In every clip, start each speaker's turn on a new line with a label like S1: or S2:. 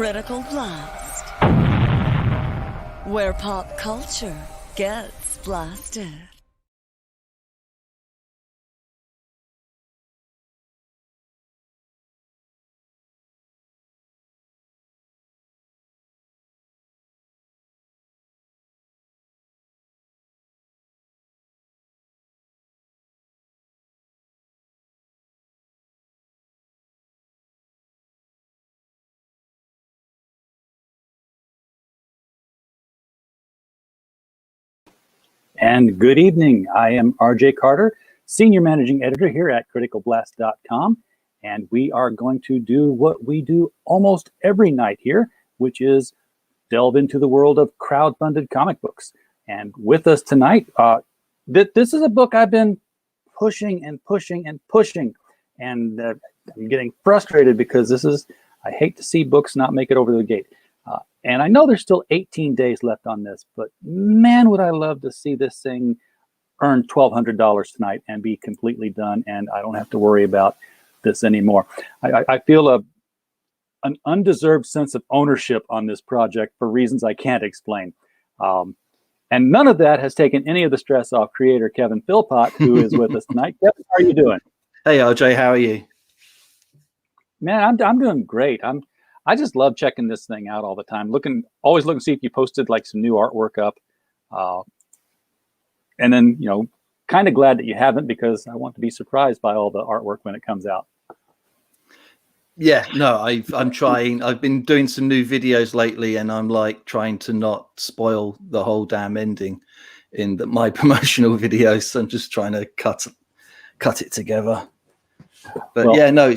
S1: Critical Blast, where pop culture gets blasted.
S2: And good evening. I am RJ Carter, Senior Managing Editor here at criticalblast.com, and we are going to do what we do almost every night here, which is delve into the world of crowd-funded comic books. And with us tonight, this is a book I've been pushing and pushing and pushing, and I'm getting frustrated because I hate to see books not make it over the gate. And I know there's still 18 days left on this, but man, would I love to see this thing earn $1,200 tonight and be completely done, and I don't have to worry about this anymore. I feel an undeserved sense of ownership on this project for reasons I can't explain. And none of that has taken any of the stress off creator Kevin Philpott, who is with us tonight. Kevin, how are you doing?
S3: Hey, RJ, how are you?
S2: Man, I'm doing great. I just love checking this thing out all the time. Always looking to see if you posted like some new artwork up. And then, kind of glad that you haven't, because I want to be surprised by all the artwork when it comes out.
S3: Yeah, no, I'm trying. I've been doing some new videos lately, and I'm like trying to not spoil the whole damn ending in my promotional videos. So I'm just trying to cut it together. But well, yeah, no,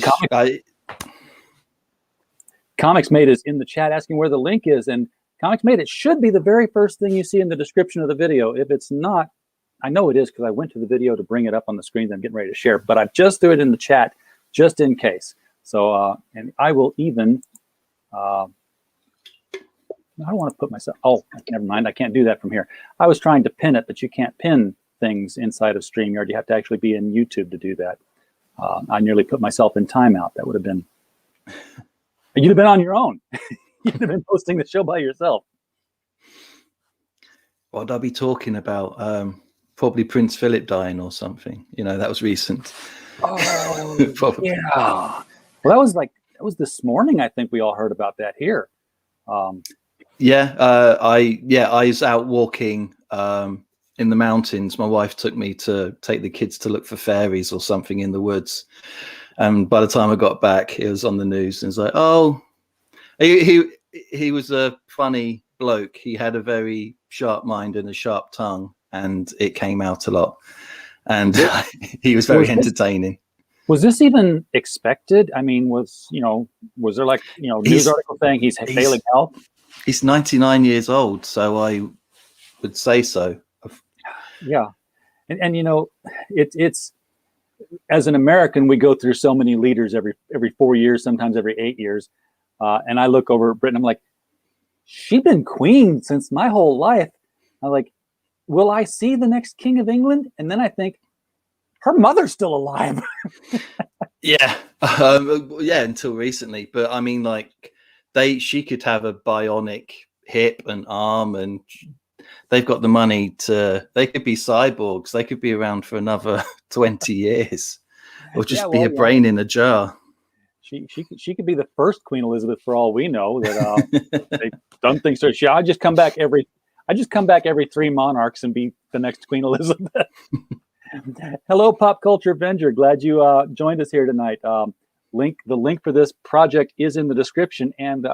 S2: Comics Made is in the chat asking where the link is, and Comics Made, it should be the very first thing you see in the description of the video. If it's not, I know it is because I went to the video to bring it up on the screen that I'm getting ready to share, but I've just threw it in the chat just in case. So, and I will even, I don't want to put myself, never mind, I can't do that from here. I was trying to pin it, but you can't pin things inside of StreamYard. You have to actually be in YouTube to do that. I nearly put myself in timeout. That would have been... You'd have been on your own. You'd have been posting the show by yourself.
S3: What would I be talking about? Probably Prince Philip dying or something. That was recent.
S2: Oh, yeah. Well, that was this morning. I think we all heard about that here.
S3: I was out walking in the mountains. My wife took me to take the kids to look for fairies or something in the woods. And by the time I got back, it was on the news, and it's like, oh, he was a funny bloke. He had a very sharp mind and a sharp tongue, and it came out a lot. And he was very entertaining.
S2: Was this even expected? I mean, was there like, news article saying he's failing health?
S3: He's 99 years old, so I would say so.
S2: Yeah. And it's, as an American, we go through so many leaders every 4 years, sometimes every 8 years. And I look over at Britain, I'm like, she's been queen since my whole life. I'm like, will I see the next King of England? And then I think, her mother's still alive.
S3: Yeah. Until recently. But I mean, like, she could have a bionic hip and arm, and they've got the money they could be cyborgs. They could be around for another 20 years, or just be a brain in a jar.
S2: She could be the first Queen Elizabeth for all we know. That they don't think so. I just come back every 3 monarchs and be the next Queen Elizabeth. Hello, Pop Culture Avenger. Glad you joined us here tonight. The link for this project is in the description, and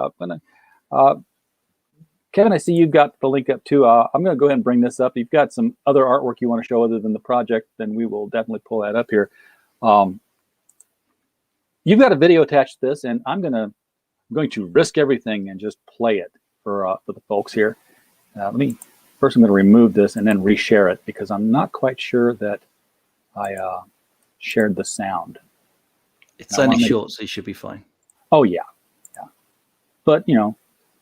S2: Kevin, I see you've got the link up too. I'm going to go ahead and bring this up. You've got some other artwork you want to show other than the project, then we will definitely pull that up here. You've got a video attached to this, and I'm going to risk everything and just play it for the folks here. First I'm going to remove this and then reshare it, because I'm not quite sure that I shared the sound.
S3: It's only short, so you should be fine.
S2: Oh yeah. But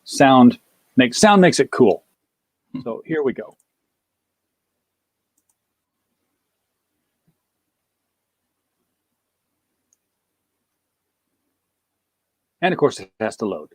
S2: sound makes it cool. So here we go. And of course it has to load.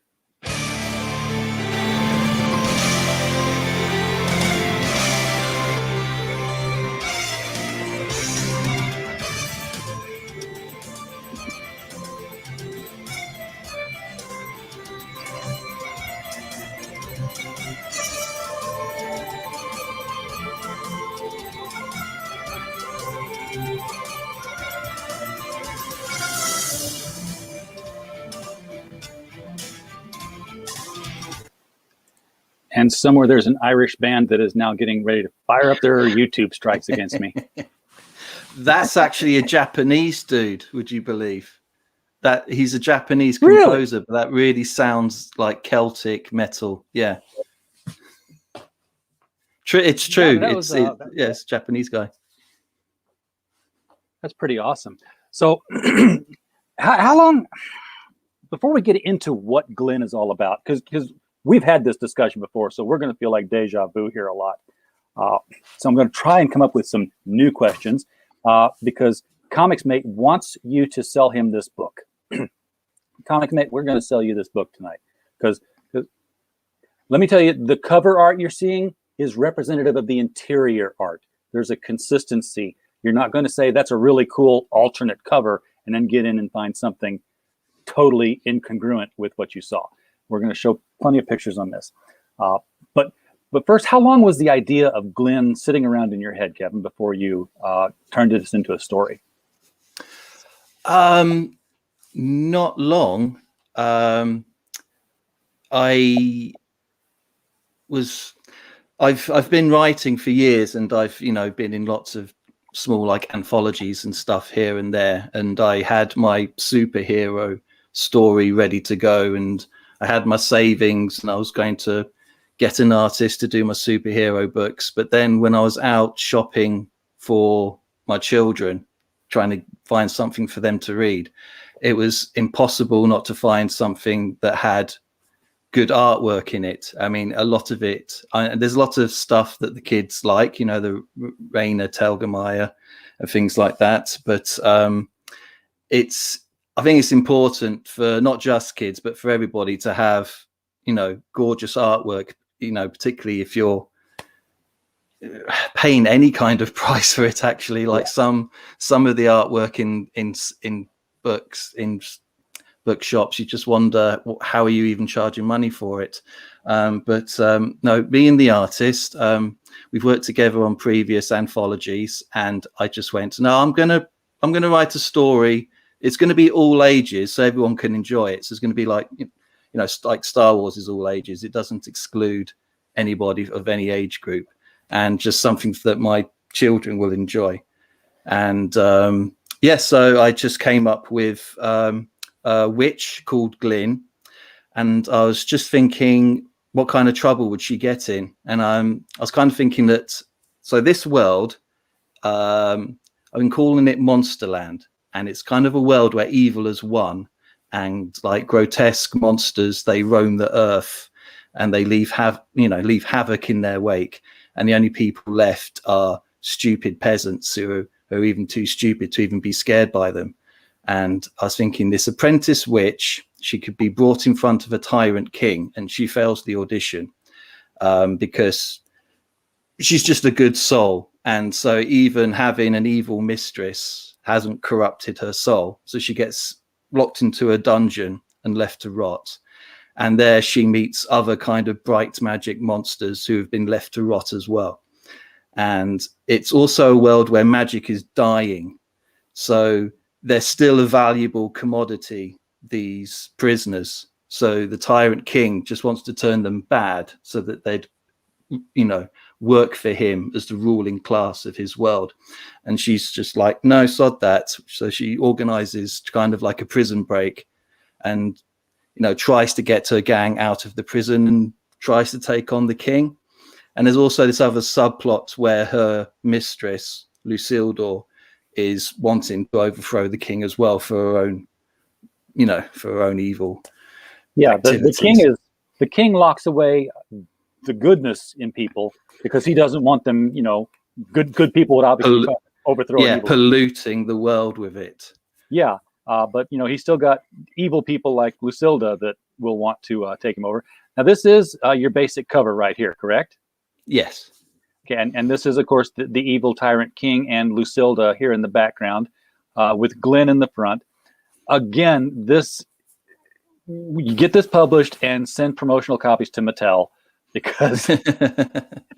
S2: And somewhere there's an Irish band that is now getting ready to fire up their YouTube strikes against me.
S3: That's actually a Japanese dude, would you believe? That he's a Japanese
S2: Really?
S3: composer, but that really sounds like Celtic metal. Yeah. It's true.
S4: that
S3: It's
S4: was,
S3: it's a Japanese guy.
S2: That's pretty awesome. So how long, before we get into what GLYN is all about, because we've had this discussion before, so we're going to feel like deja vu here a lot. So I'm going to try and come up with some new questions because Comics Mate wants you to sell him this book. Comics Mate, we're going to sell you this book tonight because let me tell you, the cover art you're seeing is representative of the interior art. There's a consistency. You're not going to say that's a really cool alternate cover and then get in and find something totally incongruent with what you saw. We're going to show plenty of pictures on this. But first, how long was the idea of GLYN sitting around in your head, Kevin, before you turned this into a story?
S3: Not long. I've been writing for years, and I've been in lots of small like anthologies and stuff here and there, and I had my superhero story ready to go, and I had my savings, and I was going to get an artist to do my superhero books. But then when I was out shopping for my children, trying to find something for them to read, it was impossible not to find something that had good artwork in it. I mean, a lot of it, there's a lot of stuff that the kids like, the Rainer Telgemeier and things like that. But I think it's important for not just kids, but for everybody to have, gorgeous artwork, particularly if you're paying any kind of price for it, actually. Like some of the artwork in books, in bookshops, you just wonder, how are you even charging money for it? But no, being the artist, we've worked together on previous anthologies, and I just went, no, I'm gonna write a story. It's going to be all ages, so everyone can enjoy it. So it's going to be like, like Star Wars is all ages. It doesn't exclude anybody of any age group, and just something that my children will enjoy. And so I just came up with a witch called GLYN, and I was just thinking, what kind of trouble would she get in? And I was kind of thinking that, so this world, I've been calling it Monsterland, and it's kind of a world where evil has won, and like grotesque monsters, they roam the earth, and they leave havoc in their wake, and the only people left are stupid peasants who are even too stupid to even be scared by them. And I was thinking, this apprentice witch, she could be brought in front of a tyrant king, and she fails the audition because she's just a good soul. And so even having an evil mistress hasn't corrupted her soul. So she gets locked into a dungeon and left to rot. And there she meets other kind of bright magic monsters who have been left to rot as well. And it's also a world where magic is dying. So they're still a valuable commodity, these prisoners. So the tyrant king just wants to turn them bad so that they'd, work for him as the ruling class of his world. And she's just like, no, sod that. So she organizes kind of like a prison break and, tries to get her gang out of the prison and tries to take on the king. And there's also this other subplot where her mistress, Lucildor, is wanting to overthrow the king as well for her own, for her own evil.
S2: Yeah, the king locks away the goodness in people because he doesn't want them, good people would obviously overthrow.
S3: Yeah, polluting the world with it.
S2: Yeah, but he still got evil people like Lucilda that will want to take him over. Now this is your basic cover right here, correct?
S3: Yes.
S2: Okay, and this is, of course, the evil tyrant king and Lucilda here in the background, with GLYN in the front. Again, you get this published and send promotional copies to Mattel because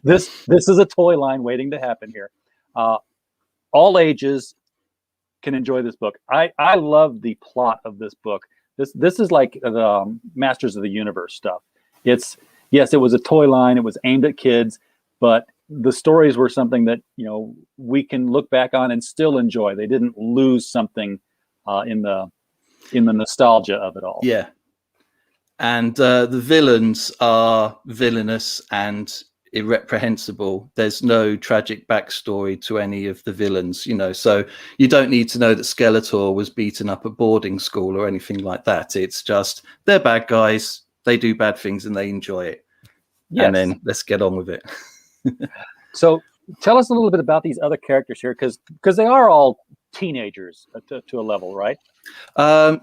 S2: this is a toy line waiting to happen here. All ages can enjoy this book. I love the plot of this book. This is like the Masters of the Universe stuff. It's yes, it was a toy line. It was aimed at kids, but the stories were something that, we can look back on and still enjoy. They didn't lose something in the nostalgia of it all.
S3: Yeah. And the villains are villainous and irreprehensible. There's no tragic backstory to any of the villains, so you don't need to know that Skeletor was beaten up at boarding school or anything like that. It's just they're bad guys, they do bad things, and they enjoy it. Yes. And then let's get on with it.
S2: So tell us a little bit about these other characters here, because they are all teenagers to a level, right?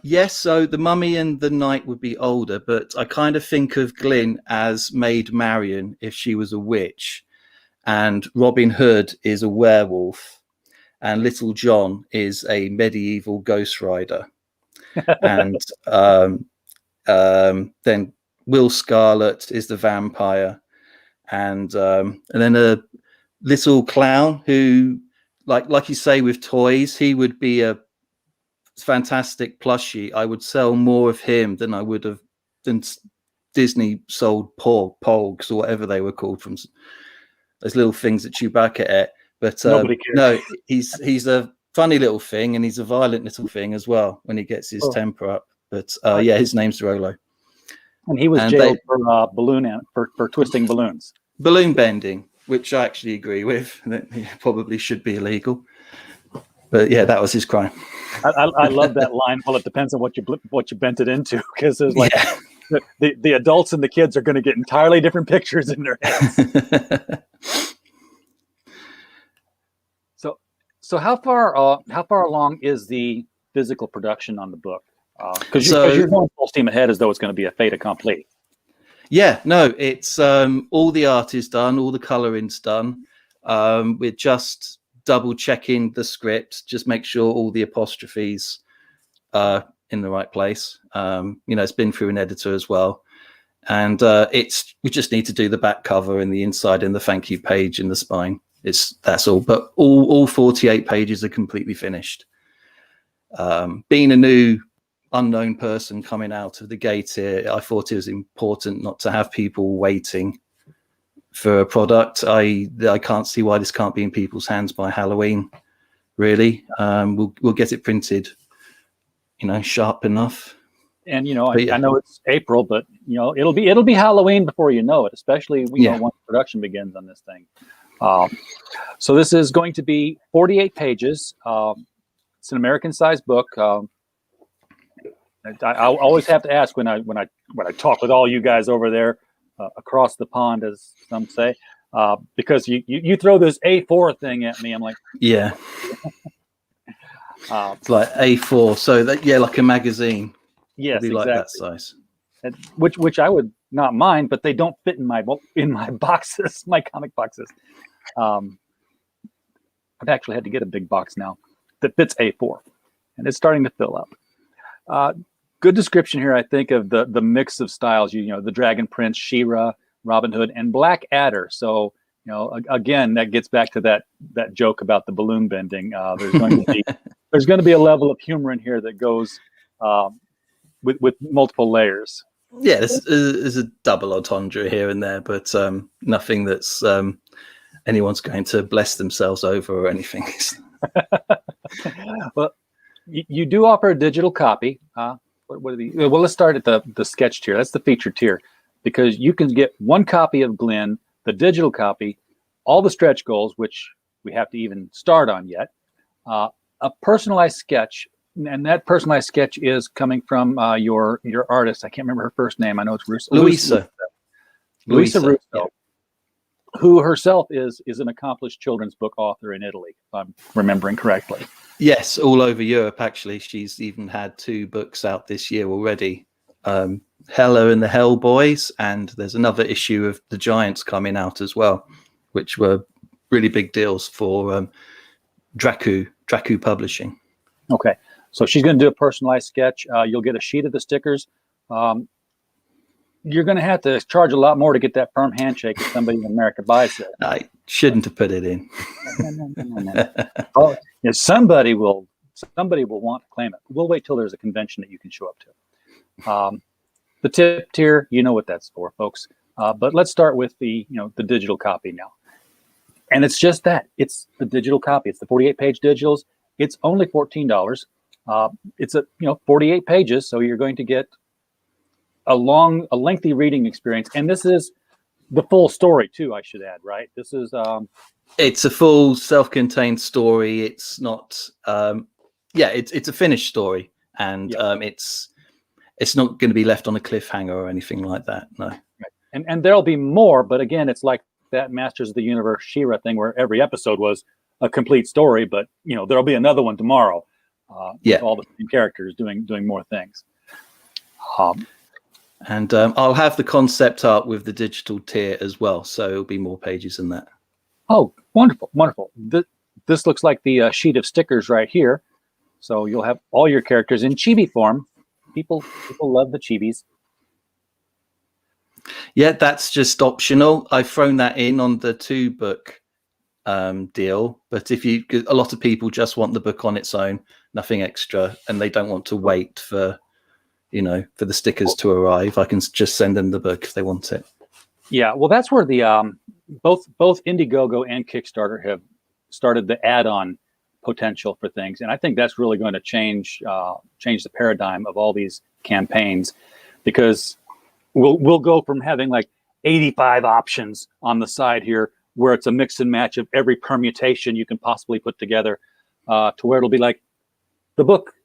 S3: Yes, so the Mummy and the Knight would be older, but I kind of think of GLYN as Maid Marian if she was a witch, and Robin Hood is a werewolf, and Little John is a medieval ghost rider. And then Will Scarlet is the vampire, and then a little clown who, like you say, with toys, he would be a fantastic plushie. I would sell more of him than I would have than Disney sold Pogs or whatever they were called, from those little things that Chewbacca ate. But no, he's a funny little thing, and he's a violent little thing as well when he gets his temper up. But yeah, his name's Rolo.
S2: And he was jailed for twisting balloons.
S3: Balloon bending, which I actually agree with. That probably should be illegal. But yeah, that was his crime.
S2: I love that line. Well, it depends on what you bent it into, because there's like the adults and the kids are going to get entirely different pictures in their heads. So how far along is the physical production on the book? Because you're going full steam ahead as though it's going to be a fait accompli.
S3: Yeah, no, it's all the art is done, all the coloring's done. We're just double checking the script, just make sure all the apostrophes are in the right place. It's been through an editor as well, and we just need to do the back cover and the inside and the thank you page and the spine. That's all, but all 48 pages are completely finished. Being a new unknown person coming out of the gate here, I thought it was important not to have people waiting for a product. I can't see why this can't be in people's hands by Halloween. Really, we'll get it printed, sharp enough. And
S2: I know it's April, but it'll be Halloween before you know it. Especially once production begins on this thing. So this is going to be 48 pages. It's an American-sized book. I always have to ask when I talk with all you guys over there. Across the pond, as some say, because you throw this A4 thing at me, I'm like,
S3: yeah. It's like A4, so that like a magazine.
S2: Yes,
S3: exactly.
S2: Like
S3: that size.
S2: Which I would not mind, but they don't fit in my boxes, my comic boxes. I've actually had to get a big box now that fits A4, and it's starting to fill up. Good description here, I think, of the mix of styles. The Dragon Prince, She-Ra, Robin Hood, and Black Adder. So, again, that gets back to that joke about the balloon bending. There's going to be a level of humor in here that goes with multiple layers.
S3: Yeah, there's a double entendre here and there, but nothing that's anyone's going to bless themselves over or anything.
S2: Well, you do offer a digital copy. What are the? Well, let's start at the sketch tier. That's the feature tier, because you can get one copy of GLYN, the digital copy, all the stretch goals, which we have to even start on yet, a personalized sketch, and that personalized sketch is coming from your artist. I can't remember her first name. I know it's
S3: Louisa
S2: Russo,
S3: yeah.
S2: Who herself is an accomplished children's book author in Italy, if I'm remembering correctly.
S3: Yes, all over Europe, actually. She's even had 2 books out this year already. Hella and the Hellboys, and there's another issue of The Giants coming out as well, which were really big deals for Dracu Publishing.
S2: Okay, so she's going to do a personalized sketch. You'll get a sheet of the stickers. You're going to have to charge a lot more to get that firm handshake if somebody in America buys it.
S3: I shouldn't have put it in.
S2: No. Oh, somebody will want to claim it. We'll wait till there's a convention that you can show up to. The tip tier, you know what that's for, folks. But let's start with the the digital copy now. And it's just that. It's the digital copy. It's the 48-page digitals. It's only $14. It's 48 pages, so you're going to get a lengthy reading experience. And this is the full story too, I should add, right? This is
S3: it's a full self-contained story. It's not it's a finished story, and it's not going to be left on a cliffhanger or anything like that. No.
S2: Right. And there'll be more, but again, it's like that Masters of the Universe She-Ra thing where every episode was a complete story, but there'll be another one tomorrow with all the same characters doing more things.
S3: And I'll have the concept art with the digital tier as well, so it'll be more pages than that.
S2: Oh, wonderful, wonderful. This looks like the sheet of stickers right here. So you'll have all your characters in chibi form. People love the chibis.
S3: Yeah, that's just optional. I've thrown that in on the 2-book deal, but a lot of people just want the book on its own, nothing extra, and they don't want to wait for for the stickers to arrive. I can just send them the book if they want it.
S2: Yeah, well, that's where the both Indiegogo and Kickstarter have started the add-on potential for things, and I think that's really going to change the paradigm of all these campaigns, because we'll go from having like 85 options on the side here, where it's a mix and match of every permutation you can possibly put together, to where it'll be like the book,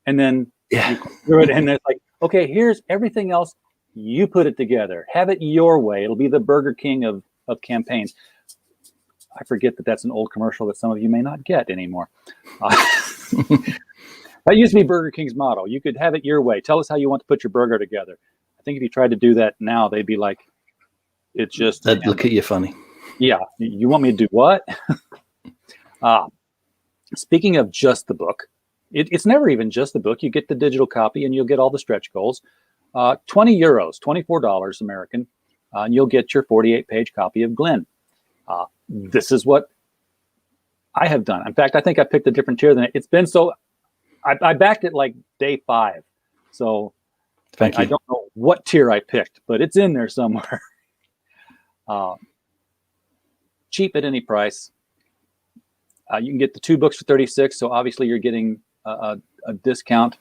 S2: and then you go through it, and it's like, okay, here's everything else. You put it together. Have it your way. It'll be the Burger King of campaigns. I forget that's an old commercial that some of you may not get anymore. That used to be Burger King's motto. You could have it your way. Tell us how you want to put your burger together. I think if you tried to do that now, they'd be like, it's just...
S3: They'd look at you funny.
S2: Yeah. You want me to do what? Speaking of just the book, it's never even just the book. You get the digital copy and you'll get all the stretch goals. 20 euros, $24 American, and you'll get your 48-page copy of GLYN. This is what I have done. In fact, I think I picked a different tier than it. It's been so... I backed it like day 5. So I don't know what tier I picked, but it's in there somewhere. Cheap at any price. You can get the 2 books for $36. So obviously you're getting a discount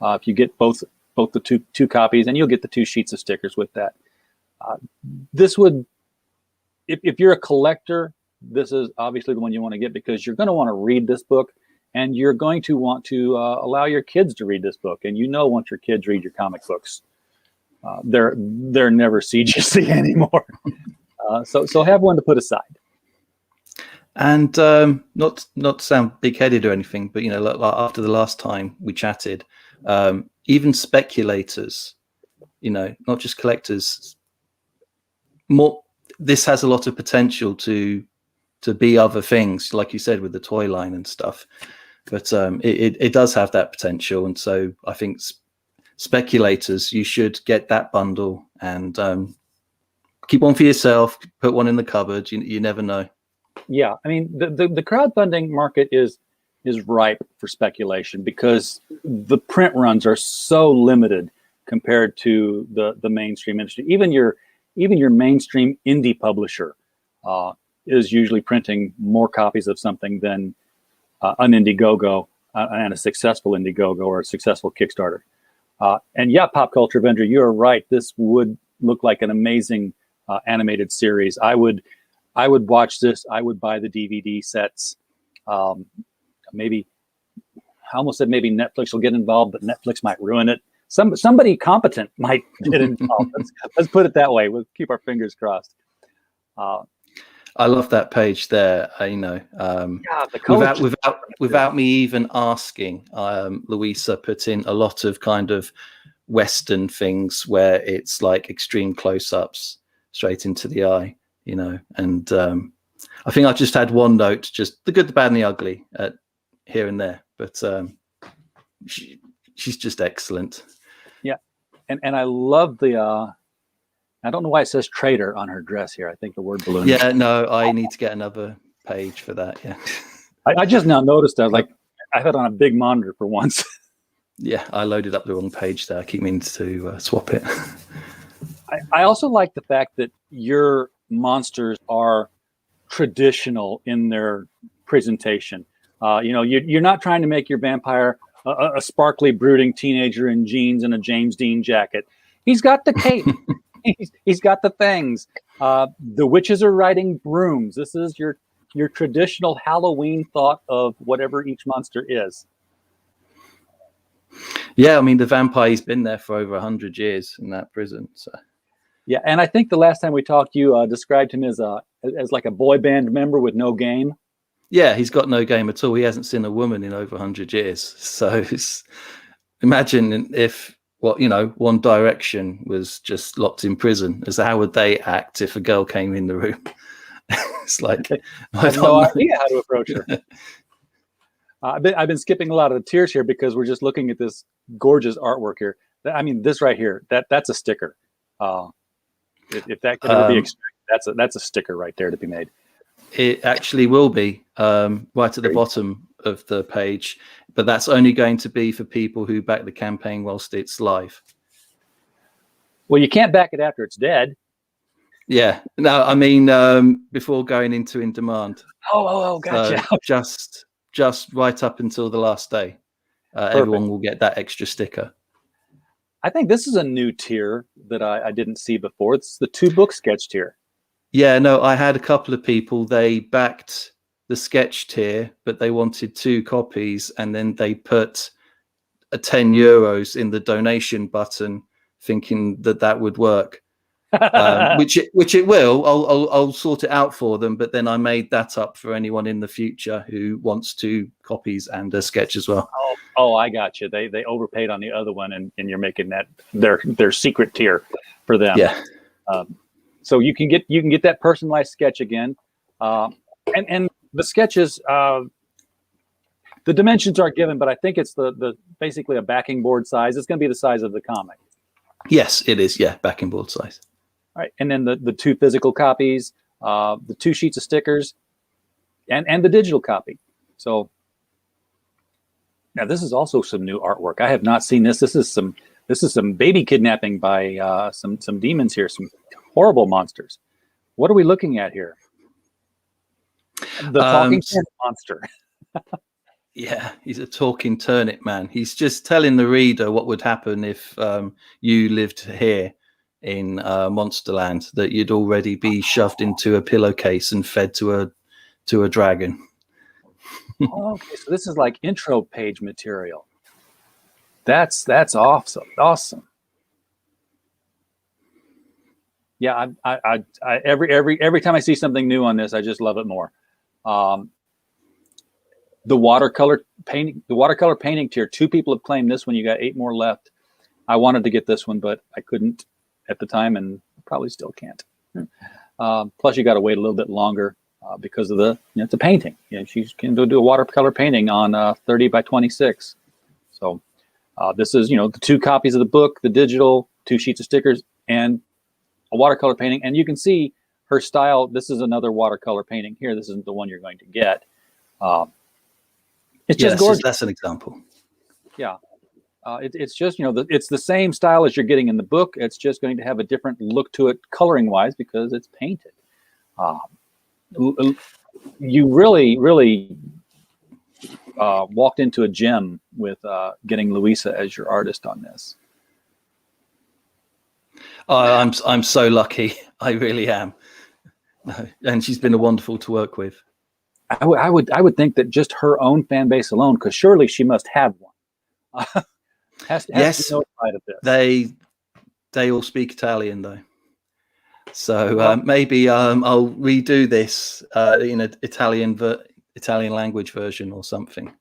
S2: if you get both the two copies, and you'll get the 2 sheets of stickers with that. This would, if you're a collector, this is obviously the one you want to get, because you're going to want to read this book, and you're going to want to allow your kids to read this book. And once your kids read your comic books, they're never CGC anymore. So have one to put aside.
S3: And not to sound big-headed or anything, but like after the last time we chatted, even speculators, not just collectors, this has a lot of potential to be other things, like you said, with the toy line and stuff. But it does have that potential, and so I think speculators, you should get that bundle and keep one for yourself. Put one in the cupboard. You never know.
S2: Yeah, I mean the crowdfunding market is ripe for speculation, because the print runs are so limited compared to the mainstream industry. Even your mainstream indie publisher is usually printing more copies of something than an Indiegogo and a successful Indiegogo or a successful Kickstarter. And yeah, Pop Culture Avenger, you're right. This would look like an amazing animated series. I would watch this. I would buy the DVD sets. Maybe, I almost said maybe Netflix will get involved, but Netflix might ruin it. Somebody competent might get involved. Let's put it that way. We'll keep our fingers crossed.
S3: I love that page there. Without me even asking, Louisa put in a lot of kind of Western things where it's like extreme close-ups straight into the eye, and I think I just had one note, just the good, the bad, and the ugly here and there. But she's just excellent. Yeah,
S2: and I love the. I don't know why it says traitor on her dress here. I think the word balloon.
S3: Yeah, no, I need to get another page for that. Yeah,
S2: I just now noticed. I was like, I had it on a big monitor for once.
S3: Yeah, I loaded up the wrong page there. I keep meaning to swap it.
S2: I also like the fact that your monsters are traditional in their presentation. You're not trying to make your vampire a sparkly, brooding teenager in jeans and a James Dean jacket. He's got the cape. he's got the things. The witches are riding brooms. This is your traditional Halloween thought of whatever each monster is.
S3: Yeah, I mean, the vampire's been there for over 100 years in that prison. So.
S2: Yeah, and I think the last time we talked, you described him as like a boy band member with no game.
S3: Yeah, he's got no game at all. He hasn't seen a woman in over 100 years. So imagine if One Direction was just locked in prison. As how would they act if a girl came in the room? It's like
S2: I have no idea how to approach her. I've been skipping a lot of the tears here because we're just looking at this gorgeous artwork here. I mean, this right here, that's a sticker. If that could ever be extracted, that's a sticker right there to be made.
S3: It actually will be right at the bottom of the page, but that's only going to be for people who back the campaign whilst it's live.
S2: Well, you can't back it after it's dead.
S3: Yeah, no, I mean before going into in demand.
S2: Oh, gotcha.
S3: So just right up until the last day, everyone will get that extra sticker.
S2: I think this is a new tier that I didn't see before. It's the 2-book sketch tier. Yeah,
S3: no, I had a couple of people, they backed the sketch tier, but they wanted 2 copies, and then they put a €10 in the donation button, thinking that would work. Which it will. I'll sort it out for them, but then I made that up for anyone in the future who wants 2 copies and a sketch as well.
S2: Oh, I got you. They overpaid on the other one, and you're making that their secret tier for them.
S3: Yeah.
S2: So you can get that personalized sketch again, and the sketches. The dimensions aren't given, but I think it's the basically a backing board size. It's going to be the size of the comic.
S3: Yes, it is. Yeah, backing board size.
S2: All right, and then the 2 physical copies, the 2 sheets of stickers, and the digital copy. So now this is also some new artwork. I have not seen this. This is some baby kidnapping by some demons here, some horrible monsters. What are we looking at here? The talking monster.
S3: Yeah, he's a talking turnip man. He's just telling the reader what would happen if you lived here in Monsterland, that you'd already be shoved into a pillowcase and fed to a dragon.
S2: Okay, so this is like intro page material. That's awesome. Yeah, I every time I see something new on this, I just love it more. The watercolor painting tier. 2 people have claimed this one. You got 8 more left. I wanted to get this one, but I couldn't at the time, and probably still can't. Plus, you got to wait a little bit longer because of the it's a painting. She can do a watercolor painting on 30 by 26. So this is the 2 copies of the book, the digital, 2 sheets of stickers, and a watercolor painting. And you can see her style. This is another watercolor painting here. This isn't the one you're going to get. It's just gorgeous.
S3: That's an example.
S2: Yeah. It's just, it's the same style as you're getting in the book. It's just going to have a different look to it coloring wise because it's painted. You really walked into a gem with getting Louisa as your artist on this.
S3: I'm so lucky. I really am. And she's been wonderful to work with.
S2: I would think that just her own fan base alone, because surely she must have one. has to be notified of this.
S3: They all speak Italian though, so maybe I'll redo this in an Italian language version or something.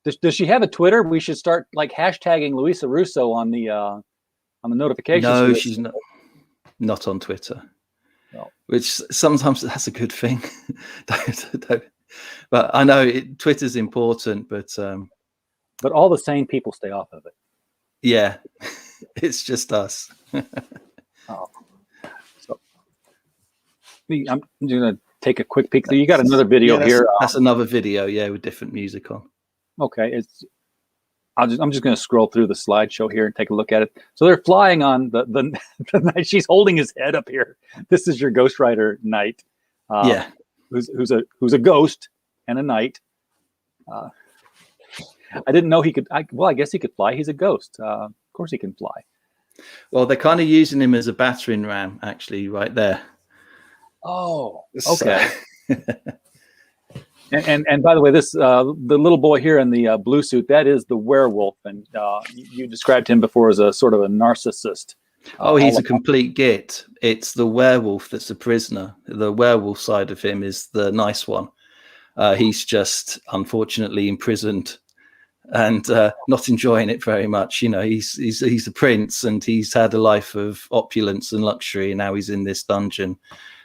S2: Does she have a Twitter? We should start like hashtagging Luisa Russo on the notifications.
S3: No, she's not on Twitter. No. Which sometimes that's a good thing. don't. But I know Twitter's important, but
S2: all the sane people stay off of it.
S3: Yeah, it's just us.
S2: So I'm gonna take a quick peek. You got another video here.
S3: That's another video, with different music on.
S2: Okay, I'm just going to scroll through the slideshow here and take a look at it. So they're flying on the the knight. She's holding his head up here. This is your Ghost Rider knight.
S3: Yeah.
S2: Who's a ghost and a knight. I didn't know he could. I guess he could fly. He's a ghost. Of course he can fly.
S3: Well, they're kind of using him as a battering ram, actually, right there.
S2: Oh, okay. So. and by the way, this the little boy here in the blue suit, that is the werewolf, and you described him before as a sort of a narcissist.
S3: He's a complete git. It's the werewolf that's a prisoner. The werewolf side of him is the nice one. He's just unfortunately imprisoned and not enjoying it very much. You know, he's a prince and he's had a life of opulence and luxury, and now he's in this dungeon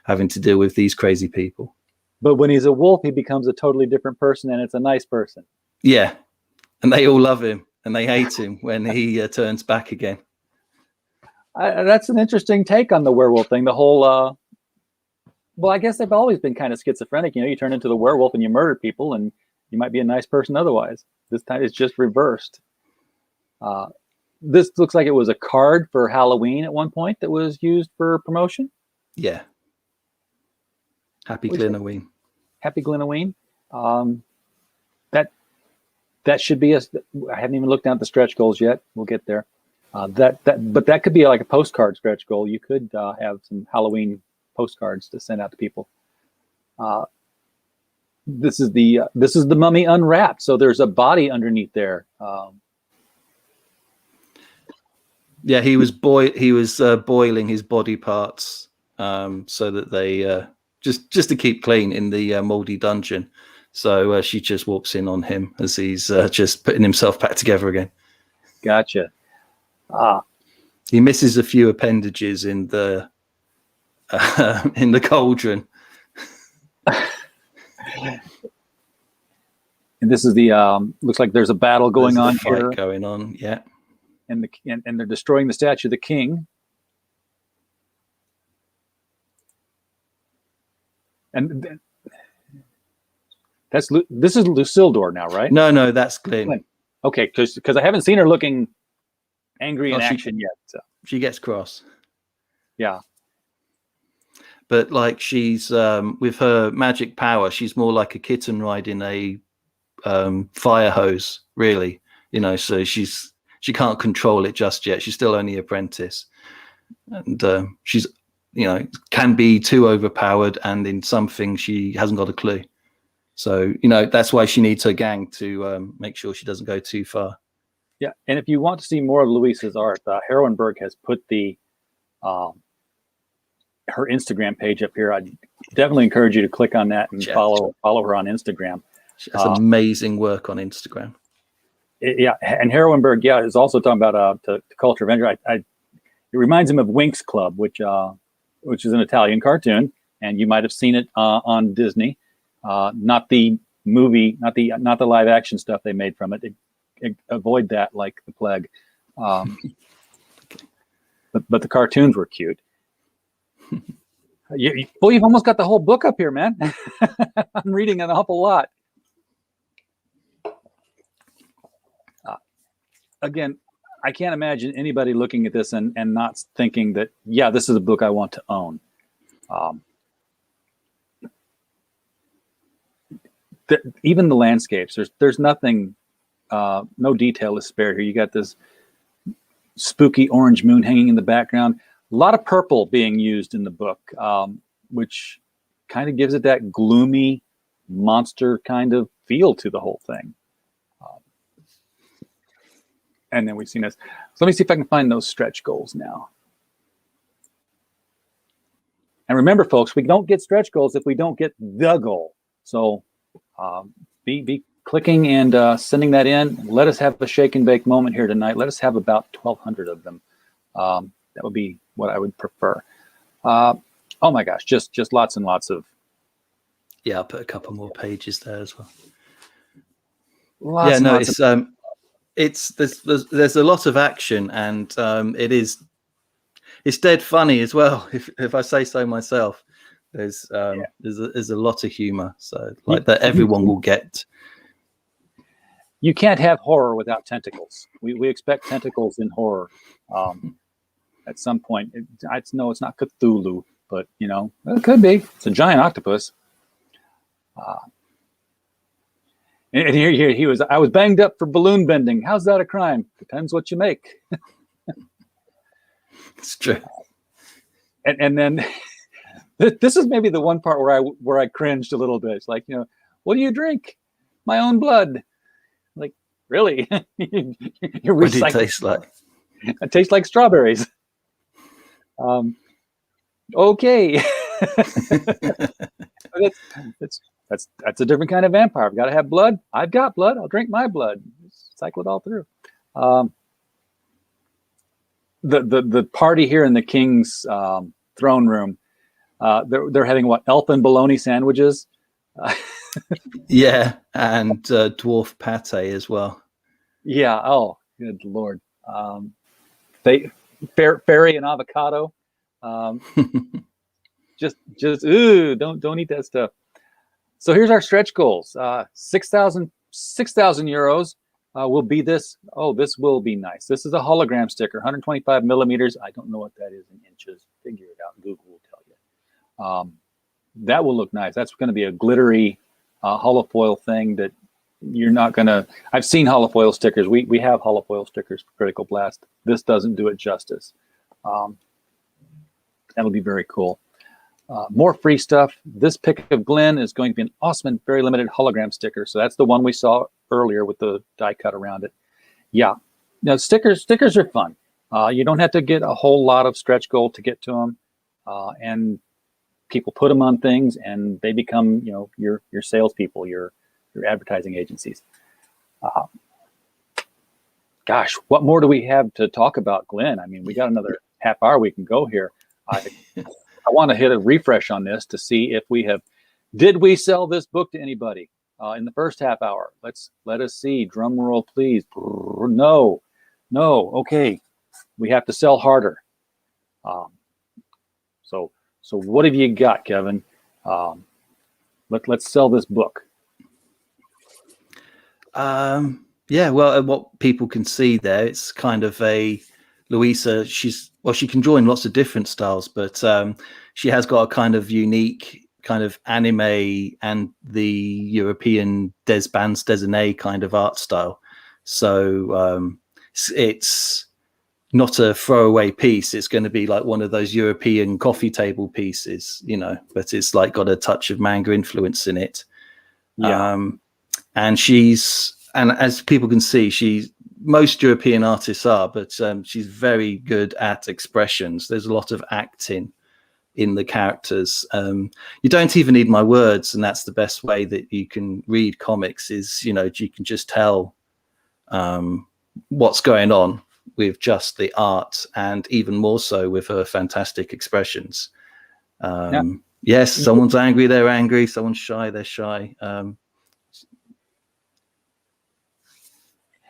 S3: having to deal with these crazy people.
S2: But when he's a wolf, he becomes a totally different person, and it's a nice person.
S3: Yeah, and they all love him and they hate him when he turns back again.
S2: That's an interesting take on the werewolf thing. The whole, well, I guess they've always been kind of schizophrenic. You know, you turn into the werewolf and you murder people, and you might be a nice person otherwise. This time it's just reversed. This looks like it was a card for Halloween at one point that was used for promotion.
S3: Yeah. Happy GLYN-oween.
S2: Happy GLYN-oween. That should be I haven't even looked down at the stretch goals yet. We'll get there. But that could be like a postcard stretch goal. You could have some Halloween postcards to send out to people. This is the mummy unwrapped. So there's a body underneath there.
S3: Yeah, he was boiling his body parts so that they just to keep clean in the moldy dungeon. So she just walks in on him as he's just putting himself back together again.
S2: Gotcha.
S3: He misses a few appendages in the cauldron.
S2: And this is the looks like there's a battle going on here.
S3: Going on, yeah.
S2: And they're destroying the statue of the king. And this is Lucildor now, right?
S3: No, that's GLYN.
S2: Okay, because I haven't seen her looking angry in action yet. So.
S3: She gets cross.
S2: Yeah.
S3: But like she's with her magic power, she's more like a kitten riding a fire hose, really. You know, so she can't control it just yet. She's still only apprentice, and she's, you know, can be too overpowered, and in something she hasn't got a clue. So, you know, that's why she needs her gang to make sure she doesn't go too far.
S2: Yeah, and if you want to see more of Louise's art, Heroenberg has put her Instagram page up here. I definitely encourage you to click on that and follow her on Instagram.
S3: She has amazing work on Instagram.
S2: Yeah, and Heroenberg, is also talking about to Culture Avenger. It reminds him of Winx Club, which is an Italian cartoon, and you might have seen it on Disney. Not the movie, not the live action stuff they made from it. Avoid that like the plague. But the cartoons were cute. You've almost got the whole book up here, man. I'm reading an awful lot. Again, I can't imagine anybody looking at this and not thinking that, yeah, this is a book I want to own. Even the landscapes, there's nothing, no detail is spared here. You got this spooky orange moon hanging in the background. A lot of purple being used in the book, which kind of gives it that gloomy monster kind of feel to the whole thing. And then we've seen this. So let me see if I can find those stretch goals now. And remember, folks, we don't get stretch goals if we don't get the goal. So be clicking and sending that in. Let us have a shake and bake moment here tonight. Let us have about 1,200 of them. That would be what I would prefer. Oh my gosh, just lots and lots of.
S3: Yeah, I'll put a couple more pages there as well. There's a lot of action, and it's dead funny as well. If I say so myself, there's a lot of humor, so like that everyone will get.
S2: you can't have horror without tentacles. We expect tentacles in horror. At some point, I know it's not Cthulhu, but it could be. It's a giant octopus. And here he was. I was banged up for balloon bending. How's that a crime? Depends what you make.
S3: It's true.
S2: And then this is maybe the one part where I cringed a little bit. It's like, what do you drink? My own blood. Like, really? You're
S3: What did
S2: recycling.
S3: it taste like?
S2: It tastes like strawberries. Okay. That's a different kind of vampire. I've got to have blood. I've got blood. I'll drink my blood. Cycle it all through. The party here in the king's throne room. They're having what, elfin bologna sandwiches.
S3: Yeah, and dwarf pate as well.
S2: Yeah. Oh, good Lord. Fairy and avocado. Just don't eat that stuff. So here's our stretch goals. 6,000 euros will be this. Oh, this will be nice. This is a hologram sticker, 125 millimeters. I don't know what that is in inches. Figure it out. Google will tell you. That will look nice. That's going to be a glittery holofoil thing that you're not going to. I've seen holofoil stickers. We have holofoil stickers for Critical Blast. This doesn't do it justice. That'll be very cool. More free stuff. This pick of GLYN is going to be an awesome and very limited hologram sticker. So that's the one we saw earlier with the die cut around it. Yeah. Now stickers are fun. You don't have to get a whole lot of stretch goal to get to them. And people put them on things and they become, your salespeople, your advertising agencies. Gosh, what more do we have to talk about GLYN? I mean, we got another half hour we can go here. I want to hit a refresh on this to see if did we sell this book to anybody in the first half hour? Let us see. Drum roll, please. No. Okay, we have to sell harder. So what have you got, Kevin? Let's sell this book.
S3: Yeah. Well, what people can see there, it's kind of a Louisa. She can join lots of different styles, but she has got a kind of unique kind of anime and the European des bands dessinée kind of art style. So it's not a throwaway piece. It's going to be like one of those European coffee table pieces, but it's like got a touch of manga influence in it.
S2: Yeah.
S3: And as people can see, most European artists are, but she's very good at expressions. There's a lot of acting in the characters. You don't even need my words, and that's the best way that you can read comics is, you can just tell what's going on with just the art, and even more so with her fantastic expressions. Yes, someone's angry, they're angry. Someone's shy, they're shy.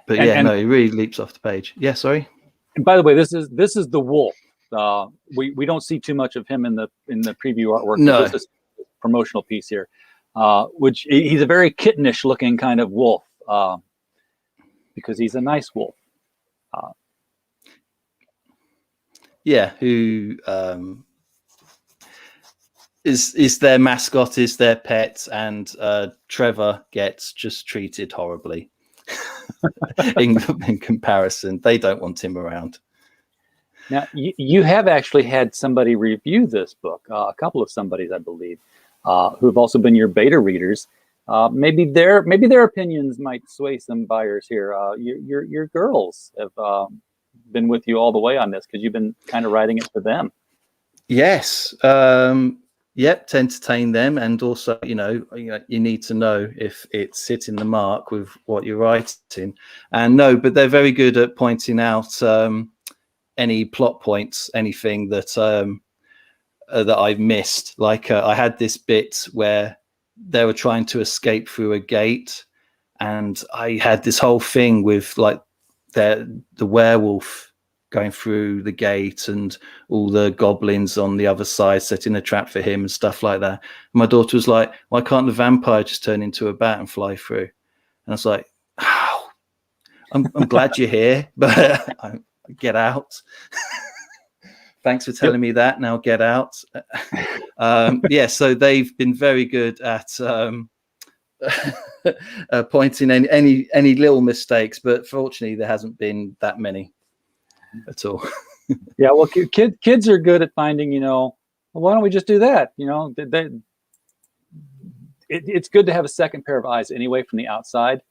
S3: But it really leaps off the page. Yeah, sorry.
S2: And by the way, this is the wolf. We don't see too much of him in the preview artwork.
S3: No,
S2: this is a promotional piece here, which he's a very kittenish looking kind of wolf because he's a nice wolf.
S3: Who is their mascot, is their pet, and Trevor gets just treated horribly. in comparison, they don't want him around.
S2: Now, you have actually had somebody review this book, a couple of somebodies, I believe, who have also been your beta readers. Maybe their opinions might sway some buyers here. Your girls have been with you all the way on this because you've been kind of writing it for them.
S3: Yes. Yep, to entertain them, and also, you need to know if it's hitting the mark with what you're writing. And but they're very good at pointing out any plot points, anything that that I've missed. Like I had this bit where they were trying to escape through a gate, and I had this whole thing with like the werewolf going through the gate and all the goblins on the other side setting a trap for him and stuff like that. And my daughter was like, why can't the vampire just turn into a bat and fly through? And I was like, oh, I'm glad you're here, but get out. Thanks for telling me that. Now get out. Yeah, so they've been very good at pointing any little mistakes, but fortunately there hasn't been that many at all.
S2: Yeah, well, kids are good at finding, well, why don't we just do that? It's good to have a second pair of eyes anyway from the outside.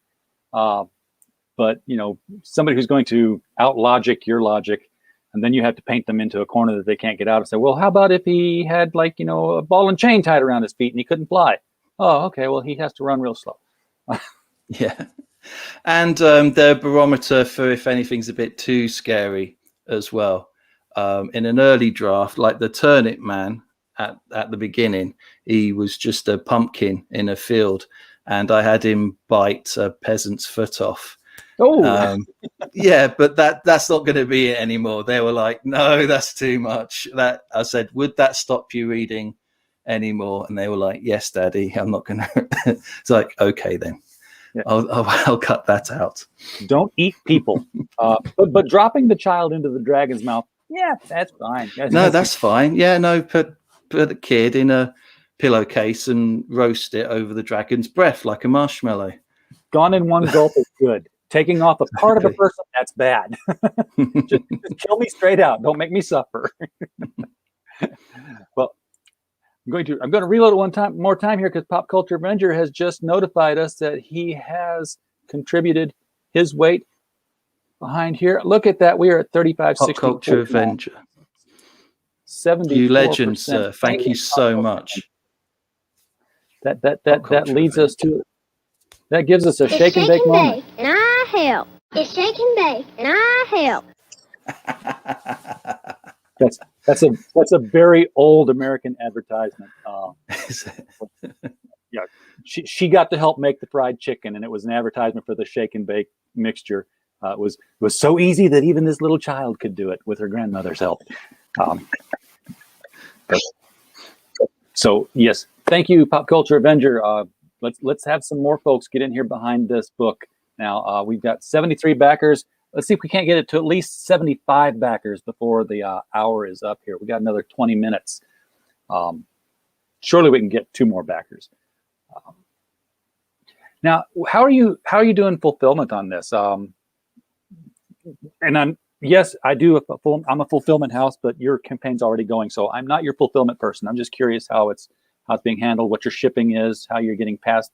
S2: But, somebody who's going to out logic your logic, and then you have to paint them into a corner that they can't get out and say, well, how about if he had a ball and chain tied around his feet and he couldn't fly? Oh, okay. Well, he has to run real slow.
S3: Yeah. And the barometer for if anything's a bit too scary as well. In an early draft, like the Turnip Man at the beginning, he was just a pumpkin in a field, and I had him bite a peasant's foot off.
S2: Oh,
S3: yeah, but that's not going to be it anymore. They were like, no, that's too much. That I said, would that stop you reading anymore? And they were like, yes, Daddy, I'm not going to. It's like, okay, then. Yeah. I'll cut that out.
S2: Don't eat people. But dropping the child into the dragon's mouth, yeah, that's fine.
S3: That's fine. Yeah, no, put the kid in a pillowcase and roast it over the dragon's breath like a marshmallow. Gone
S2: in one gulp is good. Taking off a part of a person, that's bad. just kill me straight out. Don't make me suffer. Well, I'm going to reload it more time here because Pop Culture Avenger has just notified us that he has contributed his weight behind here. Look at that. We are at 35.60.
S3: Pop Culture Avenger.
S2: 74%.
S3: You legend, sir. Thank you so much.
S2: That leads us to. That gives us a shake and bake moment.
S4: And I help. It's shake and bake, and I help.
S2: That's a very old American advertisement. Yeah, she got to help make the fried chicken, and it was an advertisement for the shake and bake mixture. It was so easy that even this little child could do it with her grandmother's help. So yes, thank you, Pop Culture Avenger. Let's have some more folks get in here behind this book. Now we've got 73 backers. Let's see if we can't get it to at least 75 backers before the hour is up here. We got another 20 minutes. Surely we can get 2 more backers. Now, how are you doing fulfillment on this? And I do I'm a fulfillment house, but your campaign's already going, so I'm not your fulfillment person. I'm just curious how it's being handled, what your shipping is, how you're getting past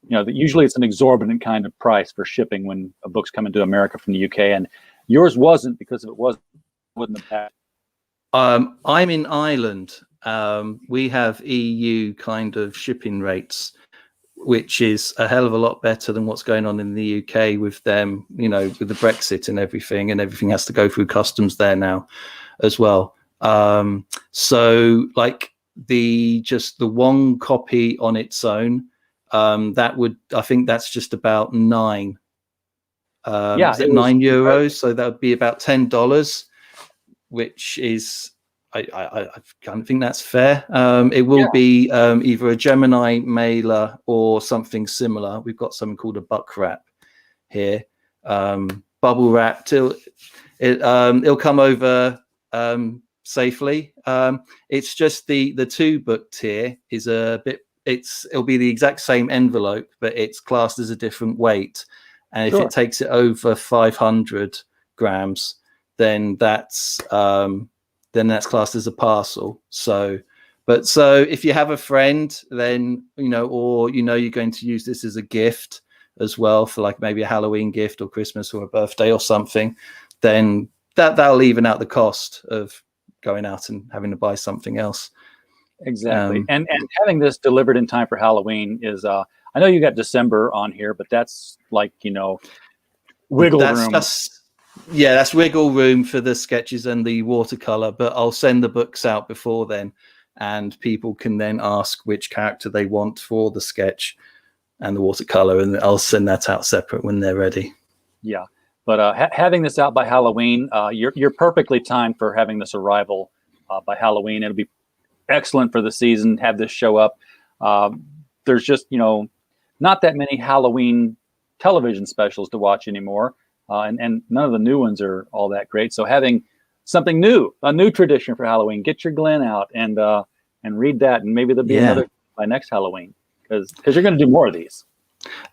S2: usually it's an exorbitant kind of price for shipping when a book's coming to America from the UK, and yours wasn't because if it wouldn't have passed.
S3: I'm in Ireland. We have EU kind of shipping rates, which is a hell of a lot better than what's going on in the UK with them, with the Brexit and everything has to go through customs there now as well. So like the one copy on its own, I think that's just about €9. Is it €9? So that would be about $10, which is, I kind of think that's fair. It will be either a Gemini mailer or something similar. We've got something called a buck wrap here, bubble wrapped. It'll come over safely. It's just the 2-book tier is a bit. It'll be the exact same envelope, but it's classed as a different weight. And if it takes it over 500 grams, then that's classed as a parcel. So if you have a friend, then or you're going to use this as a gift as well for like maybe a Halloween gift or Christmas or a birthday or something, then that'll even out the cost of going out and having to buy something else.
S2: Exactly. And having this delivered in time for Halloween is I know you got December on here, but that's like, wiggle room.
S3: That's wiggle room for the sketches and the watercolor, but I'll send the books out before then, and people can then ask which character they want for the sketch and the watercolor, and I'll send that out separate when they're ready.
S2: Yeah. But having this out by Halloween, you're perfectly timed for having this arrival by Halloween. It'll be excellent for the season. Have this show up. There's just not that many Halloween television specials to watch anymore, and none of the new ones are all that great. So having something new, a new tradition for Halloween, get your GLYN out and read that, and maybe there'll be another by next Halloween, because you're going to do more of these.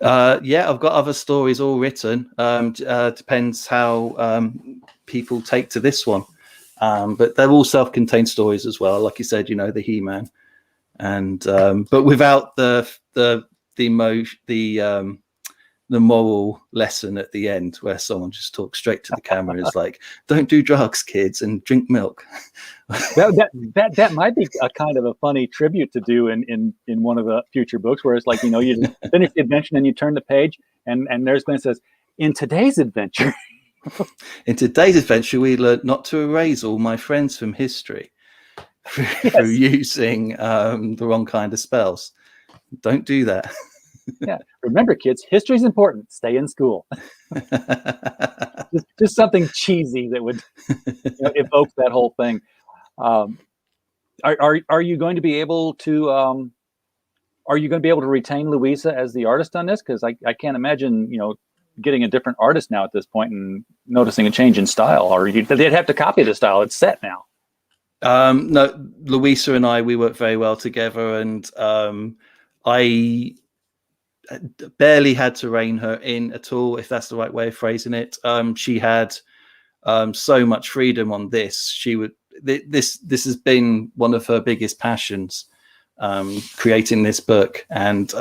S3: Yeah, I've got other stories all written. Depends how people take to this one, but they're all self-contained stories as well. Like you said, you know, the He-Man, and but without the moral lesson at the end, where someone just talks straight to the camera and is like, "Don't do drugs, kids, and drink milk."
S2: that might be a kind of a funny tribute to do in one of the future books, where it's like, you know, you just finish the adventure and you turn the page, and there's GLYN says, "In today's adventure."
S3: In today's adventure, we learned not to erase all my friends from history through using the wrong kind of spells. Don't do that.
S2: Yeah, remember, kids, history's important. Stay in school. just something cheesy that would, you know, evoke that whole thing. Are you going to be able to retain Louisa as the artist on this? Because I can't imagine, you know, getting a different artist now at this point and noticing a change in style, or they'd have to copy the style. It's set now.
S3: No, Louisa and we work very well together, and I barely had to rein her in at all, if that's the right way of phrasing it. She had so much freedom on this. She would this has been one of her biggest passions, creating this book, and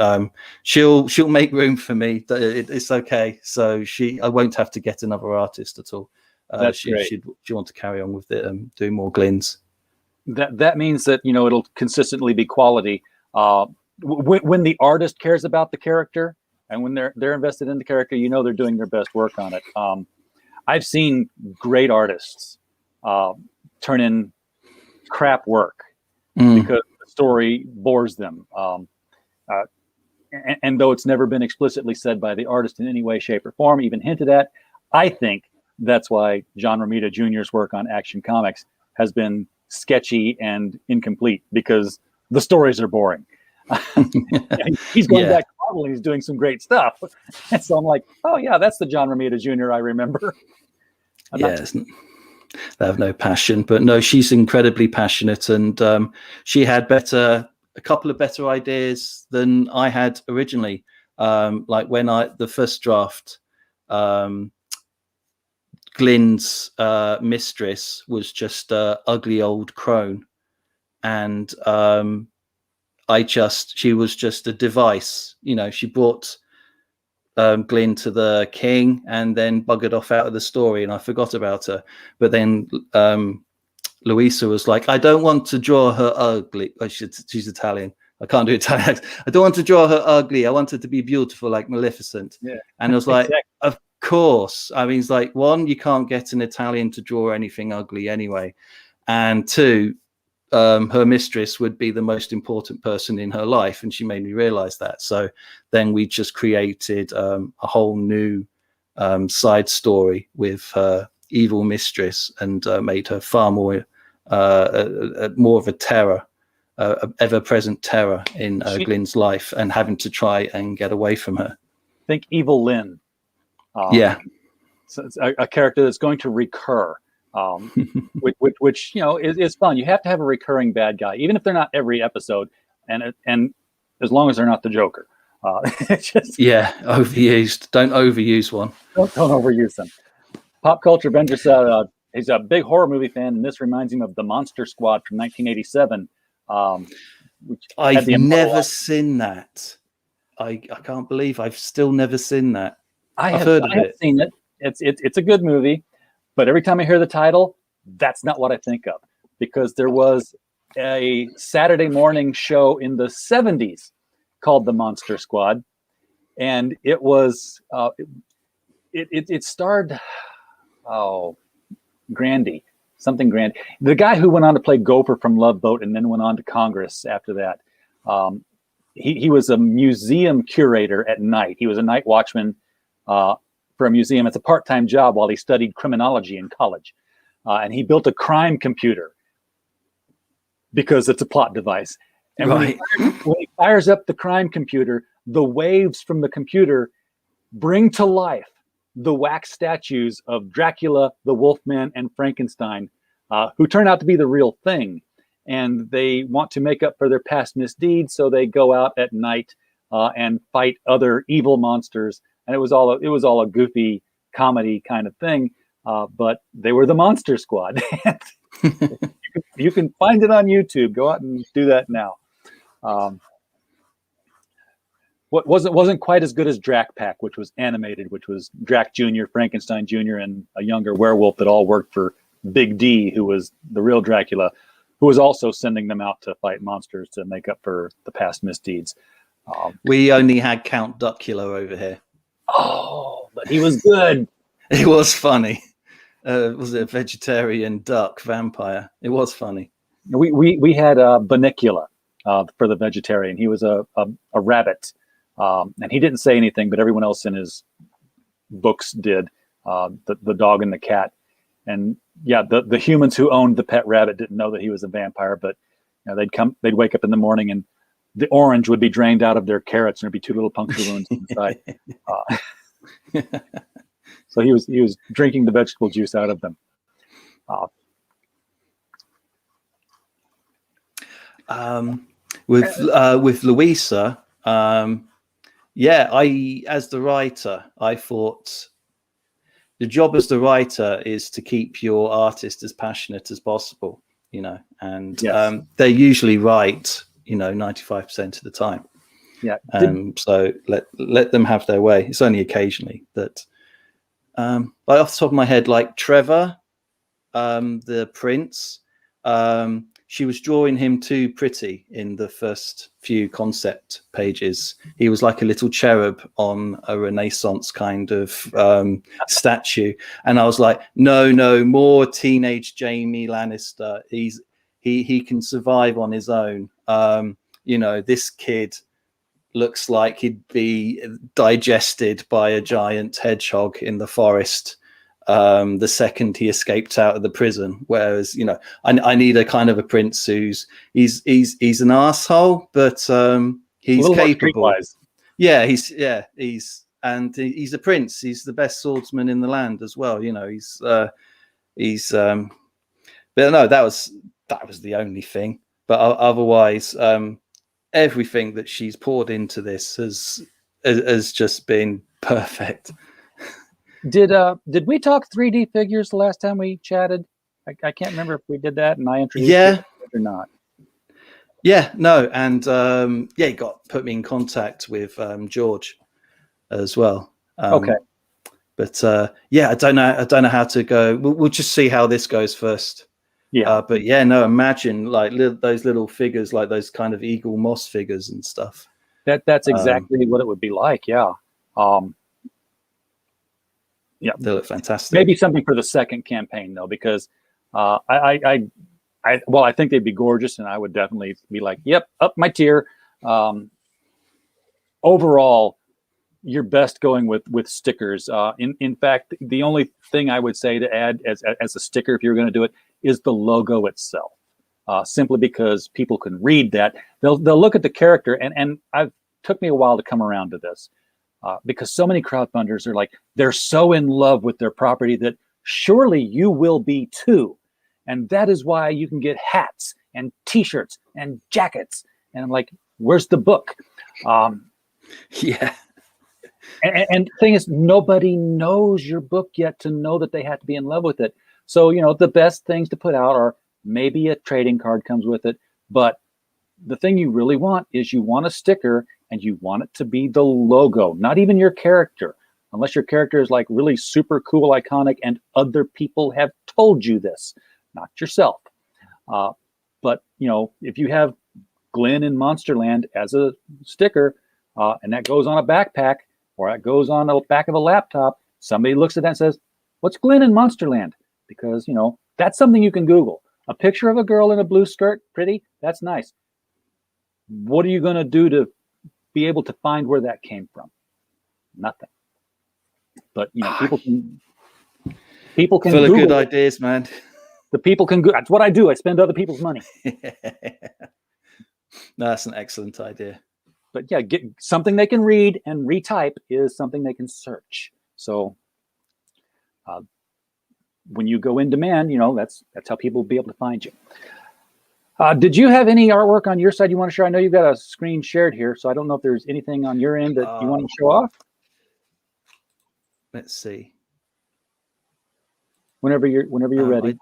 S3: she'll make room for me. It's okay. So I won't have to get another artist at all.
S2: That's great.
S3: She want to carry on with it, doing more GLYNs.
S2: That means that, you know, it'll consistently be quality. When the artist cares about the character, and when they're invested in the character, you know, they're doing their best work on it. I've seen great artists turn in crap work because the story bores them. And though it's never been explicitly said by the artist in any way, shape, or form, even hinted at, I think that's why John Romita Jr.'s work on Action Comics has been sketchy and incomplete, because the stories are boring. He's going back to Marvel, and he's doing some great stuff. And so I'm like, oh yeah, that's the John Romita Jr. I remember.
S3: Yes, they have no passion, but no, she's incredibly passionate, and she had a couple of better ideas than I had originally. Like when the first draft, GLYN's mistress was just a ugly old crone, and she was just a device. You know, she brought GLYN to the king and then buggered off out of the story, and I forgot about her. But then Louisa was like, I don't want to draw her ugly. She's Italian. I can't do Italian. I don't want to draw her ugly. I want her to be beautiful, like Maleficent. Yeah. And I was like, exactly. Of course. I mean, it's like, one, you can't get an Italian to draw anything ugly anyway. And two, her mistress would be the most important person in her life, and she made me realize that. So then we just created a whole new side story with her evil mistress, and made her far more more of a terror, ever-present terror in GLYN's life, and having to try and get away from her.
S2: Think Evil Lynn. So it's a character that's going to recur. Which you know is fun. You have to have a recurring bad guy, even if they're not every episode, and as long as they're not the Joker.
S3: Overused. Don't overuse one.
S2: Don't overuse them. Pop Culture Avenger said he's a big horror movie fan, and this reminds him of the Monster Squad from 1987. Which
S3: I've never seen that. I can't believe I've still never seen that. I've heard of it. I have
S2: seen it. It's a good movie. But every time I hear the title, that's not what I think of, because there was a Saturday morning show in the 70s called The Monster Squad, and it was it starred Grandy, something Grandy, the guy who went on to play Gopher from Love Boat and then went on to Congress after that. He was a museum curator at night. He was a night watchman for a museum. It's a part-time job while he studied criminology in college. And he built a crime computer because it's a plot device. And when he fires up the crime computer, the waves from the computer bring to life the wax statues of Dracula, the Wolfman, and Frankenstein, who turn out to be the real thing. And they want to make up for their past misdeeds, so they go out at night and fight other evil monsters. And it was all a goofy comedy kind of thing, but they were the Monster Squad. You can find it on YouTube. Go out and do that now. What wasn't quite as good as Drac Pack, which was animated, which was Drac Jr., Frankenstein Jr., and a younger werewolf that all worked for Big D, who was the real Dracula, who was also sending them out to fight monsters to make up for the past misdeeds.
S3: We only had Count Duckula over here.
S2: Oh, but he was good.
S3: It was funny. Was it a vegetarian duck vampire? It was funny.
S2: We had Bunnicula for the vegetarian. He was a rabbit. And he didn't say anything, but everyone else in his books did. The dog and the cat, and yeah, the humans who owned the pet rabbit didn't know that he was a vampire. But they'd wake up in the morning and the orange would be drained out of their carrots, and there'd be 2 little puncture wounds inside. So he was drinking the vegetable juice out of them.
S3: With Louisa. As the writer, I thought the job as the writer is to keep your artist as passionate as possible, and
S2: yes.
S3: They're usually right, 95% of the time.
S2: Yeah.
S3: So let them have their way. It's only occasionally that, off the top of my head, like Trevor, the prince, she was drawing him too pretty in the first few concept pages. He was like a little cherub on a Renaissance kind of statue. And I was like, no, more teenage Jamie Lannister. He can survive on his own. This kid looks like he'd be digested by a giant hedgehog in the forest the second he escaped out of the prison. Whereas, I need a kind of a prince who's he's an asshole, but he's capable. Yeah, he's a prince. He's the best swordsman in the land as well. But no, that was the only thing. But otherwise, everything that she's poured into this has just been perfect.
S2: Did we talk 3D figures the last time we chatted? I can't remember if we did that, and I introduced it or not.
S3: Yeah, no, and he put me in contact with George as well.
S2: Okay,
S3: but I don't know how to go. We'll just see how this goes first.
S2: Yeah,
S3: but imagine like those little figures, like those kind of Eagle Moss figures and stuff.
S2: That's exactly what it would be like. Yeah. Yeah,
S3: they look fantastic.
S2: Maybe something for the second campaign though, because I think they'd be gorgeous, and I would definitely be like, yep, up my tier. Overall, you're best going with stickers. In fact, the only thing I would say to add as a sticker, if you're going to do it, is the logo itself. Simply because people can read that, they'll look at the character, and it took me a while to come around to this. Because so many crowdfunders are like, they're so in love with their property that surely you will be too. And that is why you can get hats and t-shirts and jackets. And I'm like, where's the book?
S3: Yeah.
S2: And the thing is, nobody knows your book yet to know that they have to be in love with it. So, the best things to put out are maybe a trading card comes with it. But the thing you really want is you want a sticker, and you want it to be the logo, not even your character, unless your character is like really super cool, iconic, and other people have told you this, not yourself. But if you have GLYN in Monsterland as a sticker, and that goes on a backpack or it goes on the back of a laptop, somebody looks at that and says, "What's GLYN in Monsterland?" Because that's something you can Google. A picture of a girl in a blue skirt, pretty, that's nice. What are you going to do to be able to find where that came from? Nothing. But people can
S3: full
S2: Google
S3: of good
S2: it.
S3: ideas, man.
S2: The people can go. That's what I do. I spend other people's money.
S3: No, that's an excellent idea.
S2: but yeah, get something they can read, and retype is something they can search. So when you go in demand, that's how people will be able to find you. Did you have any artwork on your side you want to share? I know you've got a screen shared here, so I don't know if there's anything on your end that you want to show off.
S3: Let's see.
S2: Whenever you're ready.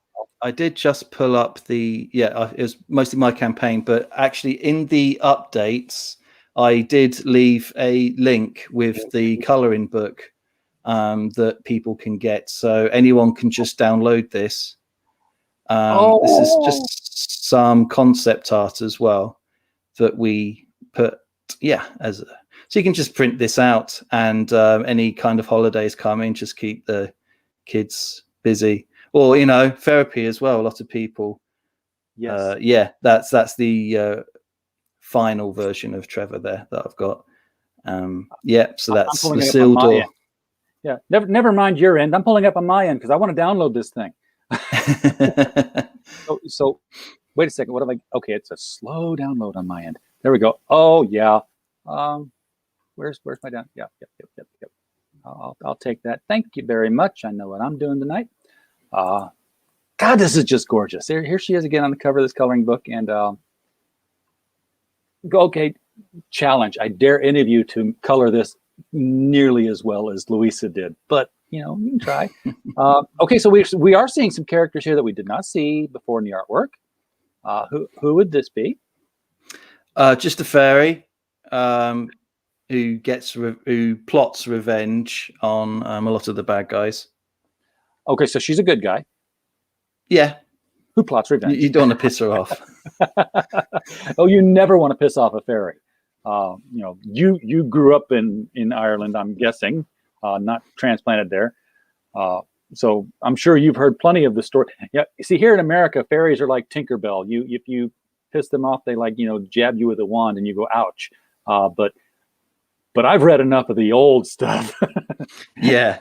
S3: I did just pull up it was mostly my campaign, but actually in the updates, I did leave a link with the coloring book that people can get. So anyone can just download this. This is just some concept art as well that we put, so you can just print this out, and any kind of holidays coming, just keep the kids busy. Or, therapy as well. A lot of people. Yes. That's the final version of Trevor there that I've got. So that's the sealed door.
S2: Yeah, never mind your end. I'm pulling up on my end because I want to download this thing. So wait a second. What have I? Okay, it's a slow download on my end. There we go. Oh yeah. Where's my down? Yep. I'll take that. Thank you very much. I know what I'm doing tonight. God, this is just gorgeous. Here she is again on the cover of this coloring book. And okay, challenge. I dare any of you to color this nearly as well as Louisa did, but you can try. Okay, so we are seeing some characters here that we did not see before in the artwork. Who would this be?
S3: Just a fairy who plots revenge on a lot of the bad guys. Okay,
S2: so she's a good guy.
S3: Yeah.
S2: Who plots revenge?
S3: You don't want to piss her off.
S2: Oh, you never want to piss off a fairy. You grew up in Ireland, I'm guessing, not transplanted there. So I'm sure you've heard plenty of the story. Yeah. See, here in America, fairies are like Tinkerbell. If you piss them off, they jab you with a wand and you go, ouch. But I've read enough of the old stuff.
S3: Yeah.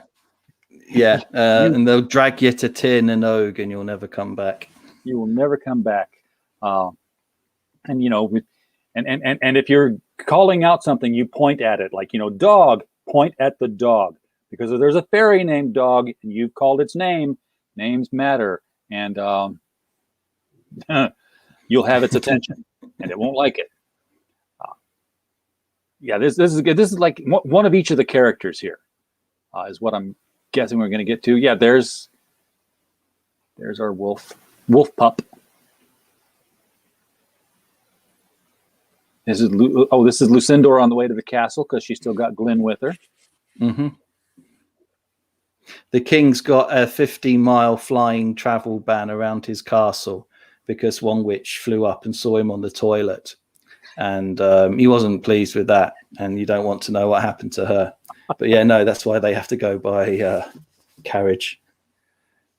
S3: And they'll drag you to Tir na Nog and you'll never come back.
S2: You will never come back. And if you're calling out something, you point at it, like, dog, point at the dog. Because if there's a fairy named Dog and you've called its name, names matter. And you'll have its attention and it won't like it. This is good. This is like one of each of the characters here is what I'm guessing we're going to get to. Yeah, there's our wolf pup. This is Lucindor on the way to the castle because she's still got GLYN with her.
S3: Mm-hmm. The king's got a 50-mile flying travel ban around his castle because one witch flew up and saw him on the toilet. And he wasn't pleased with that. And you don't want to know what happened to her. But that's why they have to go by carriage.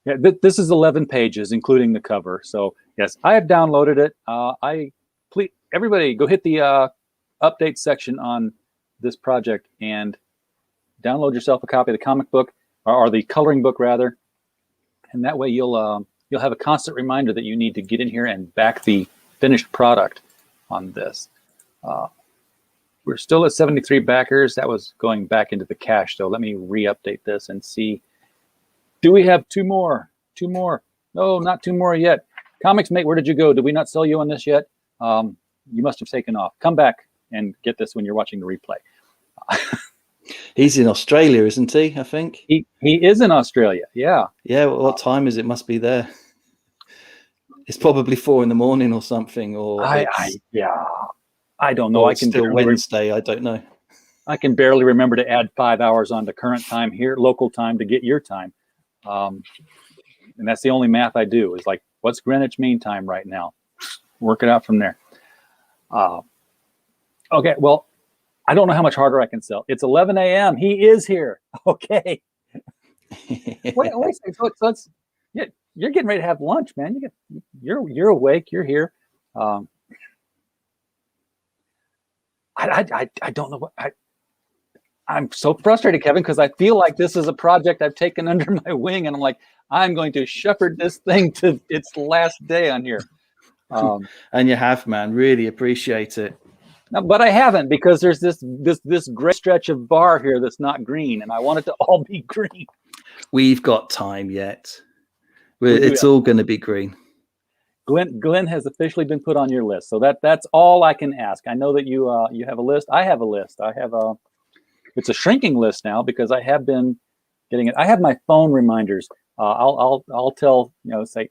S2: Yeah, this is 11 pages, including the cover. So, yes, I have downloaded it. Please, everybody, go hit the update section on this project and download yourself a copy of the comic book or the coloring book, rather. And that way you'll have a constant reminder that you need to get in here and back the finished product on this. We're still at 73 backers. That was going back into the cache. So let me re-update this and see. Do we have two more? No, not two more yet. Comics Mate, where did you go? Did we not sell you on this yet? You must have taken off. Come back and get this when you're watching the replay.
S3: He's in Australia, isn't he? I think
S2: he is in Australia. Yeah.
S3: Yeah. What time is it? Must be there. It's probably 4 a.m. or something. Or
S2: I don't know.
S3: I can still Wednesday. I don't know.
S2: I can barely remember to add 5 hours onto current time here, local time, to get your time. And that's the only math I do is like, what's Greenwich Mean Time right now? Work it out from there. Okay. Well, I don't know how much harder I can sell. It's 11 a.m. He is here. Okay. wait. So let's. Yeah, you're getting ready to have lunch, man. You're awake. You're here. I don't know what I'm so frustrated, Kevin, because I feel like this is a project I've taken under my wing, and I'm like, I'm going to shepherd this thing to its last day on here.
S3: And you have, man. Really appreciate it.
S2: No, but I haven't, because there's this gray stretch of bar here that's not green, and I want it to all be green.
S3: We've got time yet.
S2: We do
S3: It's all going to be green.
S2: GLYN has officially been put on your list, so that's all I can ask. I know that you have a list. I have a list. It's a shrinking list now because I have been getting it. I have my phone reminders. I'll tell,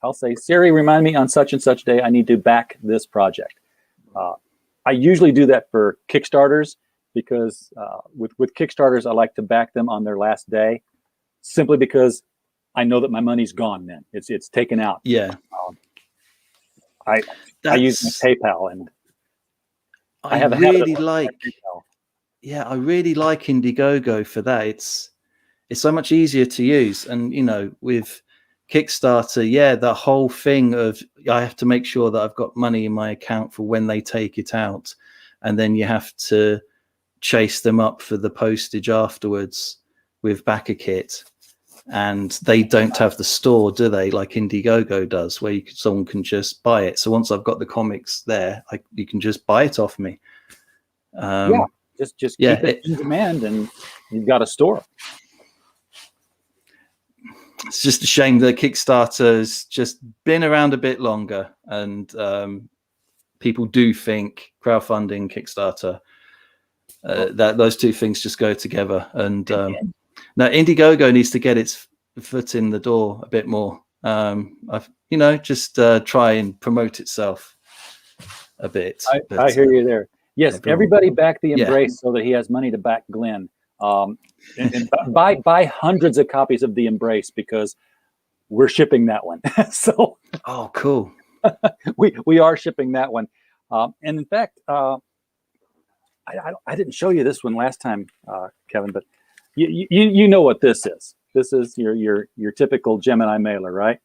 S2: I'll say, Siri, remind me on such and such day I need to back this project. I usually do that for Kickstarters because with Kickstarters I like to back them on their last day, simply because I know that my money's gone then. It's taken out.
S3: Yeah.
S2: I use my PayPal, and I have
S3: really like. Yeah, I really like Indiegogo for that. It's so much easier to use, and with Kickstarter, the whole thing of I have to make sure that I've got money in my account for when they take it out, and then you have to chase them up for the postage afterwards with BackerKit. And they don't have the store, do they? Like Indiegogo does, where someone can just buy it. So once I've got the comics there, you can just buy it off me.
S2: Just keep it in demand, and you've got a store.
S3: It's just a shame that Kickstarter's just been around a bit longer, and people do think crowdfunding, Kickstarter, that those two things just go together. And now Indiegogo needs to get its foot in the door a bit more. Just try and promote itself a bit.
S2: I hear you there. Yes, everybody back the Embrace so that he has money to back GLYN. And buy hundreds of copies of the Embrace, because we're shipping that one. So,
S3: oh, cool.
S2: we are shipping that one. And in fact, I didn't show you this one last time, Kevin, but you know what this is. This is your typical Gemini mailer, right?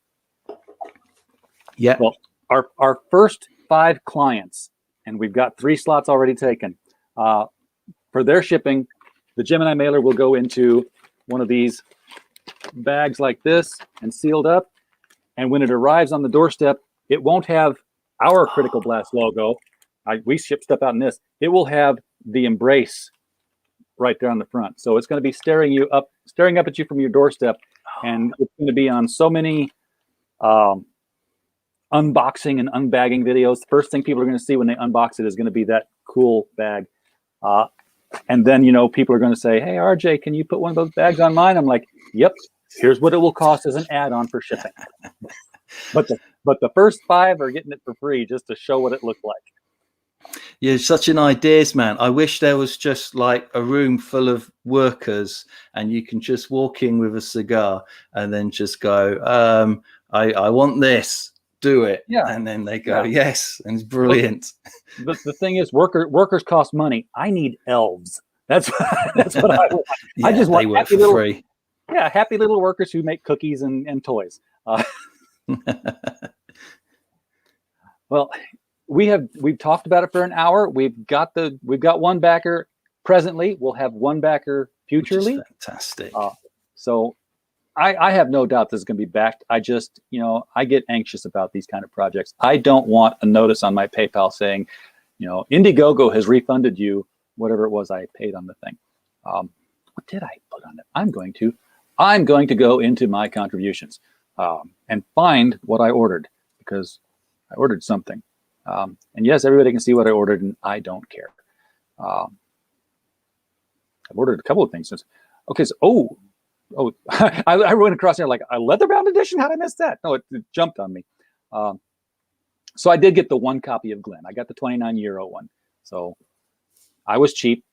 S3: Yeah.
S2: Well, our first 5 clients, and we've got 3 slots already taken, for their shipping, the Gemini mailer will go into one of these bags like this and sealed up. And when it arrives on the doorstep, it won't have our Critical Blast logo. We ship stuff out in this. It will have the Embrace right there on the front. So it's going to be staring up at you from your doorstep. And it's going to be on so many unboxing and unbagging videos. The first thing people are going to see when they unbox it is going to be that cool bag. And then, people are going to say, hey, RJ, can you put one of those bags on mine? I'm like, yep, here's what it will cost as an add-on for shipping. But the first 5 are getting it for free just to show what it looked like.
S3: You're such an ideas man. I wish there was just like a room full of workers and you can just walk in with a cigar and then just go, I want this. Do it. Yeah. And then they go, yes. And it's brilliant.
S2: But the thing is, workers cost money. I need elves. That's what I want. I just want happy little, free. Yeah, happy little workers who make cookies and toys. Well, we've talked about it for an hour. We've got one backer presently. We'll have one backer futurely.
S3: Fantastic.
S2: So I have no doubt this is going to be backed. I just, I get anxious about these kind of projects. I don't want a notice on my PayPal saying, Indiegogo has refunded you whatever it was I paid on the thing. What did I put on it? I'm going to go into my contributions and find what I ordered, because I ordered something. And yes, everybody can see what I ordered, and I don't care. I've ordered a couple of things since. Okay, so I went across there like a leather-bound edition. How did I miss that? No, it jumped on me. So I did get the 1 copy of GLYN. I got the €29 one. So I was cheap.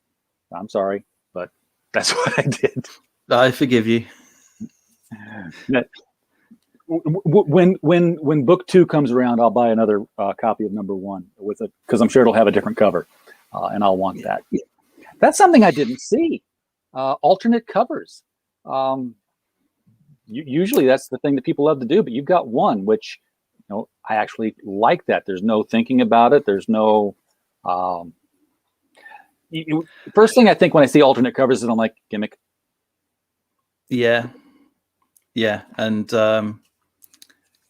S2: I'm sorry, but that's what I did.
S3: I forgive you.
S2: When book 2 comes around, I'll buy another copy of number 1 with it, because I'm sure it'll have a different cover, and I'll want that. That's something I didn't see. Alternate covers. Usually that's the thing that people love to do, but you've got one, which I actually like that. There's no thinking about it. There's no first thing I think when I see alternate covers is I'm like, gimmick.
S3: Yeah, and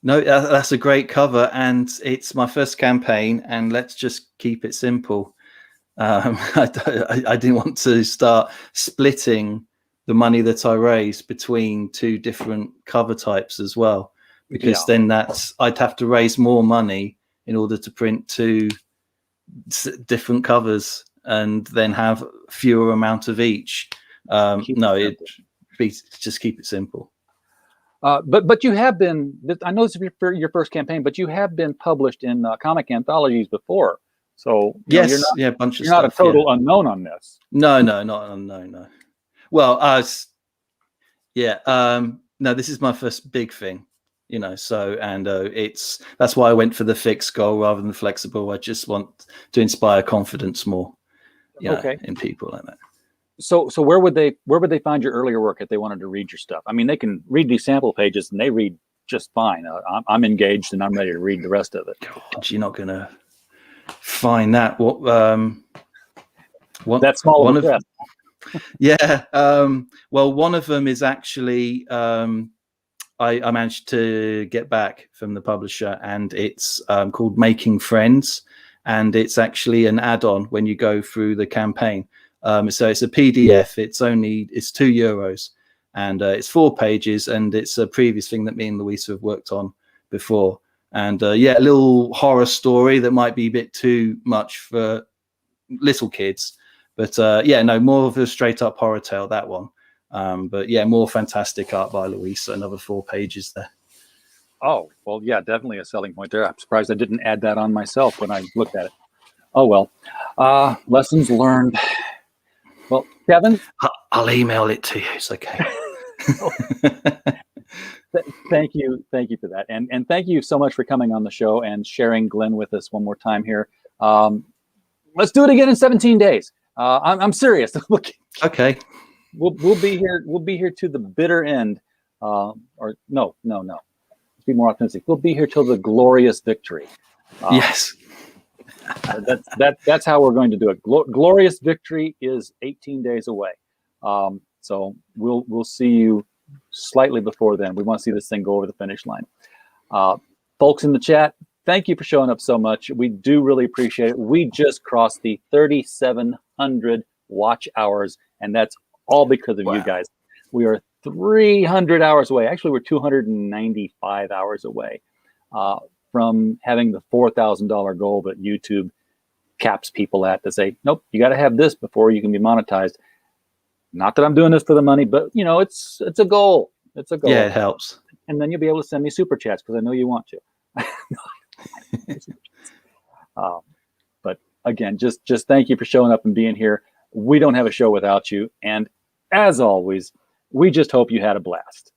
S3: no, that's a great cover, and it's my first campaign, and let's just keep it simple. I didn't want to start splitting the money that I raised between two different cover types as well, because then I'd have to raise more money in order to print two different covers and then have fewer amount of each. Just keep it simple.
S2: But you have been, I know this is your first campaign, but you have been published in comic anthologies before. So
S3: yes,
S2: you're
S3: bunch of
S2: not
S3: stuff,
S2: a total unknown on this.
S3: No, not unknown. No. Well, no, this is my first big thing, So that's why I went for the fixed goal rather than flexible. I just want to inspire confidence more, in people like that.
S2: So where would they find your earlier work if they wanted to read your stuff? I mean, they can read these sample pages and they read just fine. I'm engaged and I'm ready to read the rest of it.
S3: God, you're not gonna find that.
S2: That small
S3: one
S2: of
S3: of yeah. Well, one of them is actually I managed to get back from the publisher, and it's called Making Friends, and it's actually an add-on when you go through the campaign. So it's a PDF. It's €2, and it's 4 pages, and it's a previous thing that me and Louisa have worked on before. And a little horror story that might be a bit too much for little kids, but more of a straight up horror tale, that one. But more fantastic art by Louisa, another 4 pages there.
S2: Oh, well, yeah, definitely a selling point there. I'm surprised I didn't add that on myself when I looked at it. Oh, well, lessons learned. Well, Kevin,
S3: I'll email it to you. It's okay.
S2: Thank you for that, and thank you so much for coming on the show and sharing GLYN with us one more time here. Let's do it again in 17 days. I'm serious.
S3: Okay.
S2: We'll be here. We'll be here to the bitter end. Or no. Let's be more optimistic. We'll be here till the glorious victory.
S3: Yes.
S2: That's how we're going to do it. Glorious victory is 18 days away. So we'll see you slightly before then. We want to see this thing go over the finish line. Folks in the chat, thank you for showing up so much. We do really appreciate it. We just crossed the 3,700 watch hours, and that's all because of you guys. We are 300 hours away. Actually, we're 295 hours away from having the $4,000 goal that YouTube caps people at, to say, nope, you got to have this before you can be monetized. Not that I'm doing this for the money, but it's a goal. It's a goal.
S3: Yeah, it helps.
S2: And then you'll be able to send me super chats because I know you want to. But again, just thank you for showing up and being here. We don't have a show without you. And as always, we just hope you had a blast.